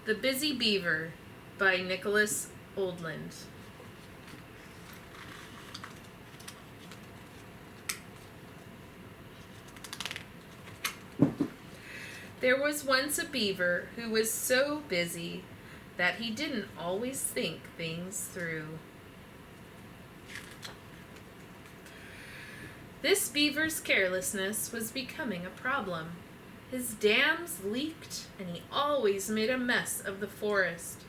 The Busy Beaver by Nicholas Oldland. There was once a beaver who was so busy that he didn't always think things through. This beaver's carelessness was becoming a problem. His dams leaked, and he always made a mess of the forest.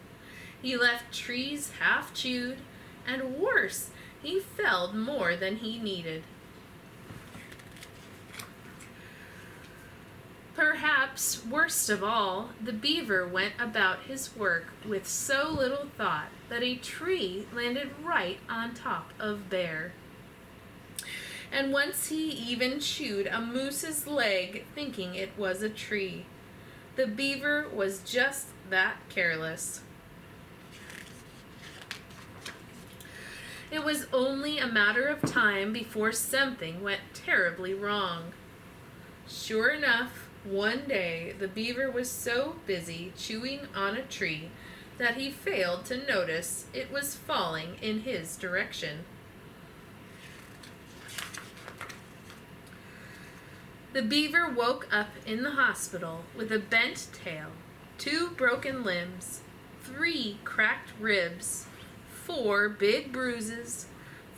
He left trees half chewed, and worse, he felled more than he needed. Perhaps worst of all, the beaver went about his work with so little thought that a tree landed right on top of Bear. And once he even chewed a moose's leg thinking it was a tree. The beaver was just that careless. It was only a matter of time before something went terribly wrong. Sure enough, one day the beaver was so busy chewing on a tree that he failed to notice it was falling in his direction. The beaver woke up in the hospital with a bent tail, 2 broken limbs, 3 cracked ribs, 4 big bruises,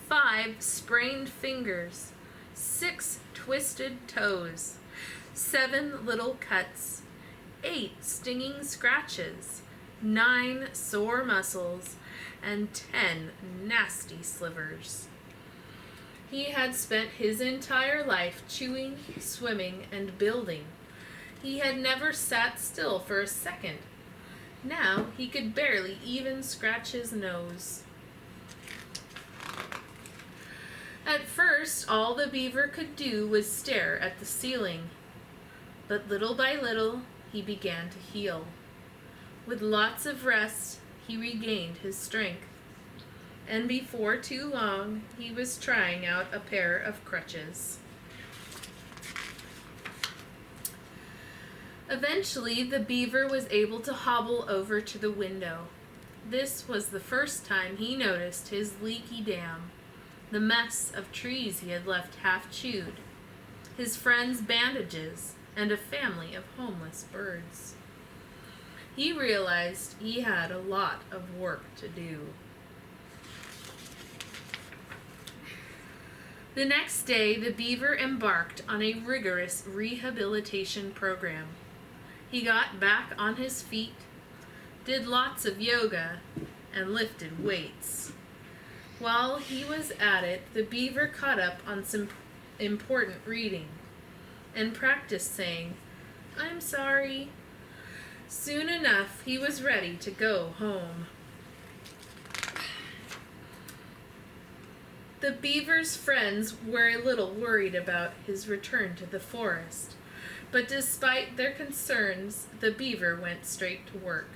5 sprained fingers, 6 twisted toes, 7 little cuts, 8 stinging scratches, 9 sore muscles, and 10 nasty slivers. He had spent his entire life chewing, swimming, and building. He had never sat still for a second. Now he could barely even scratch his nose. At first, all the beaver could do was stare at the ceiling. But little by little, he began to heal. With lots of rest, he regained his strength. And before too long, he was trying out a pair of crutches. Eventually, the beaver was able to hobble over to the window. This was the first time he noticed his leaky dam, the mess of trees he had left half chewed, his friends' bandages, and a family of homeless birds. He realized he had a lot of work to do. The next day, the beaver embarked on a rigorous rehabilitation program. He got back on his feet, did lots of yoga, and lifted weights. While he was at it, the beaver caught up on some important reading and practiced saying, "I'm sorry." Soon enough, he was ready to go home. The beaver's friends were a little worried about his return to the forest, but despite their concerns, the beaver went straight to work.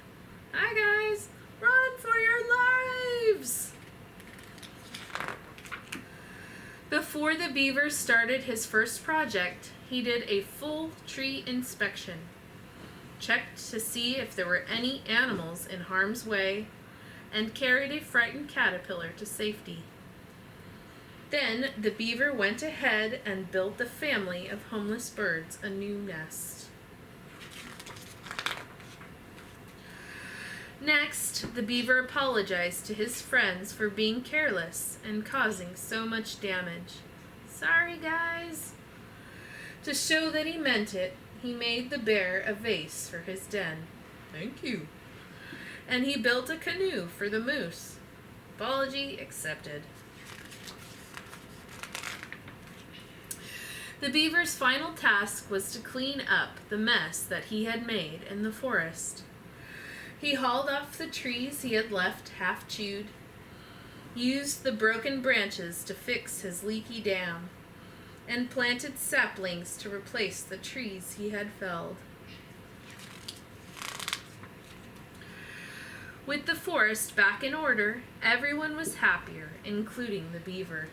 "Hi guys, run for your lives!" Before the beaver started his first project, he did a full tree inspection, checked to see if there were any animals in harm's way, and carried a frightened caterpillar to safety. Then the beaver went ahead and built the family of homeless birds a new nest. Next, the beaver apologized to his friends for being careless and causing so much damage. "Sorry, guys." To show that he meant it, he made the bear a vase for his den. "Thank you." And he built a canoe for the moose. Apology accepted. The beaver's final task was to clean up the mess that he had made in the forest. He hauled off the trees he had left half chewed, used the broken branches to fix his leaky dam, and planted saplings to replace the trees he had felled. With the forest back in order, everyone was happier, including the beaver.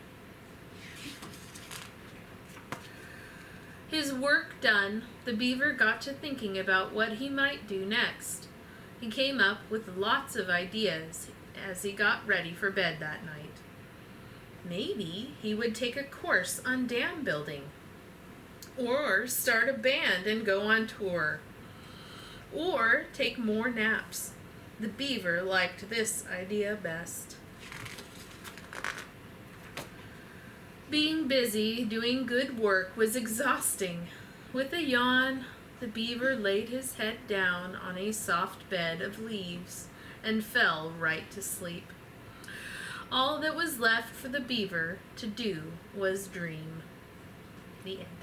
His work done, the beaver got to thinking about what he might do next. He came up with lots of ideas as he got ready for bed that night. Maybe he would take a course on dam building, or start a band and go on tour, or take more naps. The beaver liked this idea best. Being busy doing good work was exhausting. With a yawn, the beaver laid his head down on a soft bed of leaves and fell right to sleep. All that was left for the beaver to do was dream. The end.